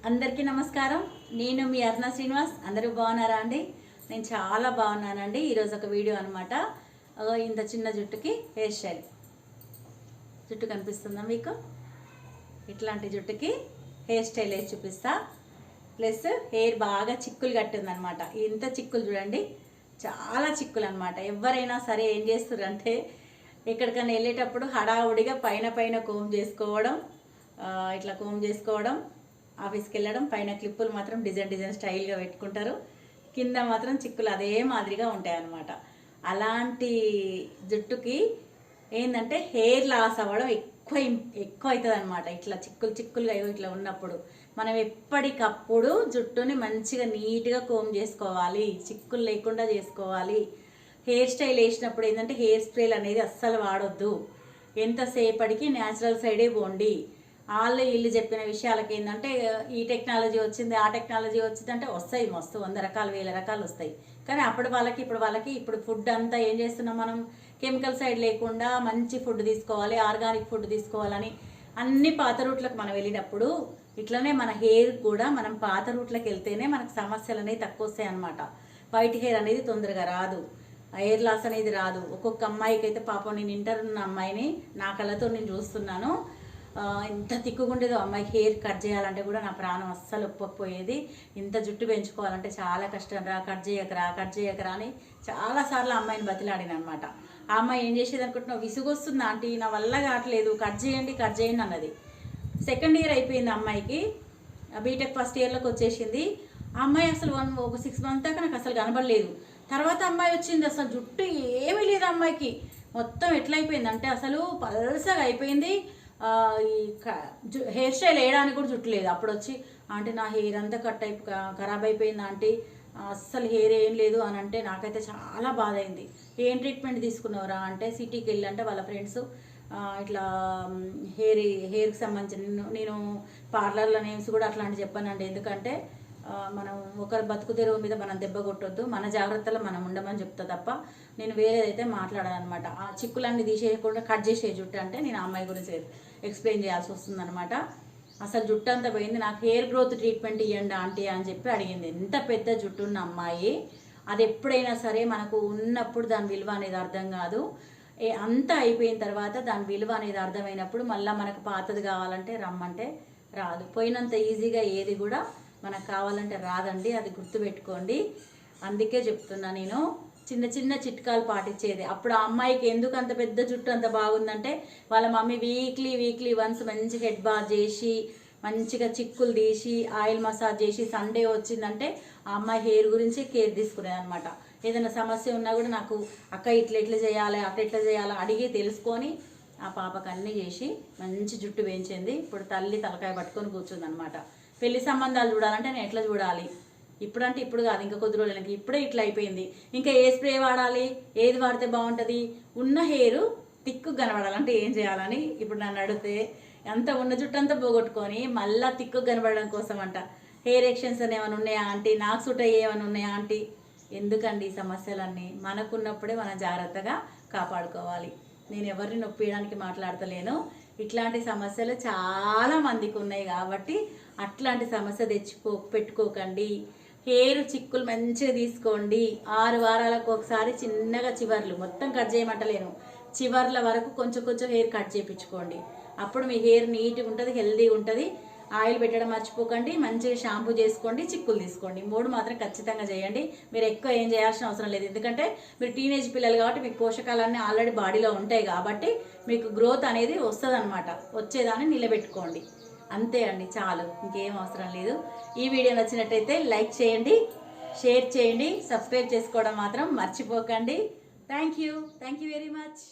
అందరికీ నమస్కారం. నేను మీ అరుణ శ్రీనివాస్. అందరూ బాగున్నారా అండి? నేను చాలా బాగున్నానండి. ఈరోజు ఒక వీడియో అనమాట. ఇంత చిన్న జుట్టుకి హెయిర్ స్టైల్. జుట్టు కనిపిస్తుందా మీకు? ఇట్లాంటి జుట్టుకి హెయిర్ స్టైల్ వేసి చూపిస్తా. ప్లస్ హెయిర్ బాగా చిక్కులు కట్టిందనమాట. ఇంత చిక్కులు చూడండి, చాలా చిక్కులు అనమాట. ఎవరైనా సరే ఏం చేస్తారంటే ఎక్కడికైనా వెళ్ళేటప్పుడు హడావుడిగా పైన కోమ్ చేసుకోవడం, ఇట్లా కోమ్ చేసుకోవడం, ఆఫీస్కి వెళ్ళడం, పైన క్లిప్పులు మాత్రం డిజైన్ స్టైల్గా పెట్టుకుంటారు, కింద మాత్రం చిక్కులు అదే మాదిరిగా ఉంటాయి అన్నమాట. అలాంటి జుట్టుకి ఏంటంటే హెయిర్ లాస్ అవ్వడం ఎక్కువ అవుతుంది అనమాట. ఇట్లా చిక్కులుగా ఇట్లా ఉన్నప్పుడు మనం ఎప్పటికప్పుడు జుట్టుని మంచిగా నీట్గా కోమ్ చేసుకోవాలి, చిక్కులు లేకుండా చేసుకోవాలి. హెయిర్ స్టైల్ వేసినప్పుడు ఏంటంటే హెయిర్ స్ప్రేలు అనేది అస్సలు వాడొద్దు. ఎంతసేపటికి న్యాచురల్ సైడే పోండి. వీళ్ళు చెప్పిన విషయాలకి ఏంటంటే ఈ టెక్నాలజీ వచ్చింది, ఆ టెక్నాలజీ వచ్చింది అంటే వస్తాయి, మస్తు 100 రకాలు 1000 రకాలు వస్తాయి. కానీ ఇప్పుడు ఫుడ్ అంతా ఏం చేస్తున్నాం మనం? కెమికల్ సైడ్ లేకుండా మంచి ఫుడ్ తీసుకోవాలి, ఆర్గానిక్ ఫుడ్ తీసుకోవాలని అన్ని పాత రూట్లకు మనం వెళ్ళినప్పుడు ఇట్లనే మన హెయిర్ కూడా మనం పాత రూట్లకు వెళ్తేనే మనకు సమస్యలు అనేవి తక్కువ వస్తాయి అన్నమాట. వైట్ హెయిర్ అనేది తొందరగా రాదు, హెయిర్ లాస్ అనేది రాదు. ఒక్కొక్క అమ్మాయికి అయితే పాపం, నేను ఇంటర్ ఉన్న అమ్మాయిని నా కళ్ళతో నేను చూస్తున్నాను. ఎంత తిక్కుగుండేదో అమ్మాయికి. హెయిర్ కట్ చేయాలంటే కూడా నా ప్రాణం అస్సలు ఒప్పకపోయేది. ఇంత జుట్టు పెంచుకోవాలంటే చాలా కష్టం రా, కట్ చేయకరా అని చాలాసార్లు అమ్మాయిని బతిలాడిన అనమాట. ఆ అమ్మాయి ఏం చేసేది అనుకుంటున్నావు? విసుగొస్తుంది ఆంటీ, నా వల్ల కావట్లేదు, కట్ చేయండి అన్నది. సెకండ్ ఇయర్ అయిపోయింది అమ్మాయికి, బీటెక్ ఫస్ట్ ఇయర్లోకి వచ్చేసింది. ఆ అమ్మాయి అసలు ఒక 6 మంత్స్ దాకా నాకు అసలు కనబడలేదు. తర్వాత అమ్మాయి వచ్చింది, అసలు జుట్టు ఏమీ లేదు అమ్మాయికి. మొత్తం ఎట్లయిపోయింది అంటే అసలు పల్సగా అయిపోయింది. ఈ హెయిర్ స్టైల్ వేయడానికి కూడా జుట్టు లేదు. అప్పుడు వచ్చి ఆంటీ నా హెయిర్ అంతా ఖరాబ్ అయిపోయింది ఆంటీ, అస్సలు హెయిర్ ఏం లేదు అని అంటే నాకైతే చాలా బాధ అయింది. ఏం ట్రీట్మెంట్ తీసుకున్నావురా అంటే సిటీకి వెళ్ళి అంటే వాళ్ళ ఫ్రెండ్స్ ఇట్లా హెయిర్కి సంబంధించిన, నేను పార్లర్ల నేమ్స్ కూడా అట్లాంటివి చెప్పానండి. ఎందుకంటే మనం ఒకరి బతుకు తెరువు మీద మనం దెబ్బ కొట్టొద్దు, మన జాగ్రత్తలో మనం ఉండమని చెప్తా తప్ప నేను వేరేదైతే మాట్లాడాను అనమాట. ఆ చిక్కులన్నీ తీసేయకుండా కట్ చేసే జుట్టు అంటే నేను ఆ అమ్మాయి గురించి ఎక్స్ప్లెయిన్ చేయాల్సి వస్తుంది అనమాట. అసలు జుట్టు అంతా పోయింది. నాకు హెయిర్ గ్రోత్ ట్రీట్మెంట్ ఇవ్వండి ఆంటీ అని చెప్పి అడిగింది. ఎంత పెద్ద జుట్టు ఉన్న అమ్మాయి. అది ఎప్పుడైనా సరే మనకు ఉన్నప్పుడు దాని విలువ అనేది అర్థం కాదు. అంతా అయిపోయిన తర్వాత దాని విలువ అనేది అర్థమైనప్పుడు మళ్ళీ మనకు పాతది కావాలంటే రమ్మంటే రాదు. పోయినంత ఈజీగా ఏది కూడా మనకు కావాలంటే రాదండి, అది గుర్తుపెట్టుకోండి. అందుకే చెప్తున్నా నేను చిన్న చిట్కాలు పాటించేది. అప్పుడు ఆ అమ్మాయికి ఎందుకు అంత పెద్ద జుట్టు అంత బాగుందంటే వాళ్ళ మమ్మీ వీక్లీ వన్స్ మంచి హెడ్ బాత్ చేసి మంచిగా చిక్కులు తీసి ఆయిల్ మసాజ్ చేసి సండే వచ్చిందంటే ఆ అమ్మాయి హెయిర్ గురించి కేర్ తీసుకునేది అనమాట. ఏదైనా సమస్య ఉన్నా కూడా నాకు అక్క ఇట్లా చేయాలి అట్లా చేయాలి అడిగి తెలుసుకొని ఆ పాపకు అన్నీ చేసి మంచి జుట్టు వేయించింది. ఇప్పుడు తల్లి తలకాయ పట్టుకొని కూర్చుంది అనమాట. పెళ్లి సంబంధాలు చూడాలంటే నేను ఎట్లా చూడాలి? ఇప్పుడంటే ఇప్పుడు కాదు, ఇంకా కొద్ది రోజులకి ఇప్పుడే ఇట్లా అయిపోయింది. ఇంకా ఏ స్ప్రే వాడాలి, ఏది వాడితే బాగుంటుంది, ఉన్న హెయిర్ తిక్కు కనబడాలంటే ఏం చేయాలని ఇప్పుడు నన్ను అడిగితే అంత ఉన్న జుట్టు అంతా పోగొట్టుకొని మళ్ళీ తిక్కు కనబడడం కోసం అంట హెయిర్ ఎక్షన్స్ అని ఏమైనా ఉన్నాయా ఆంటీ, నాకు సూట్ అయ్యే ఏమైనా ఉన్నాయా ఆంటీ? ఎందుకండి ఈ సమస్యలన్నీ? మనకున్నప్పుడే మనం జాగ్రత్తగా కాపాడుకోవాలి. నేను ఎవరిని నొప్పియడానికి మాట్లాడతలేను. ఇట్లాంటి సమస్యలు చాలా మందికి ఉన్నాయి కాబట్టి అట్లాంటి సమస్య పెట్టుకోకండి. హెయిర్ చిక్కులు మంచిగా తీసుకోండి. 6 వారాలకు ఒకసారి చిన్నగా చివర్లు మొత్తం కట్ చేయమంటలేను, చివర్ల వరకు కొంచెం హెయిర్ కట్ చేయించుకోండి. అప్పుడు మీ హెయిర్ నీట్గా ఉంటుంది, హెల్దీగా ఉంటుంది. ఆయిల్ పెట్టడం మర్చిపోకండి, మంచిగా షాంపూ చేసుకోండి, చిక్కులు తీసుకోండి. 3 మాత్రం ఖచ్చితంగా చేయండి. మీరు ఎక్కువ ఏం చేయాల్సిన అవసరం లేదు. ఎందుకంటే మీరు టీనేజ్ పిల్లలు కాబట్టి మీకు పోషకాలన్నీ ఆల్రెడీ బాడీలో ఉంటాయి కాబట్టి మీకు గ్రోత్ అనేది వస్తుంది అనమాట. వచ్చేదాన్ని నిలబెట్టుకోండి. అంతే అండి, చాలు, ఇంకేం అవసరం లేదు. ఈ వీడియో నచ్చినట్టయితే లైక్ చేయండి, షేర్ చేయండి, సబ్స్క్రైబ్ చేసుకోవడం మాత్రం మర్చిపోకండి. Thank you very much.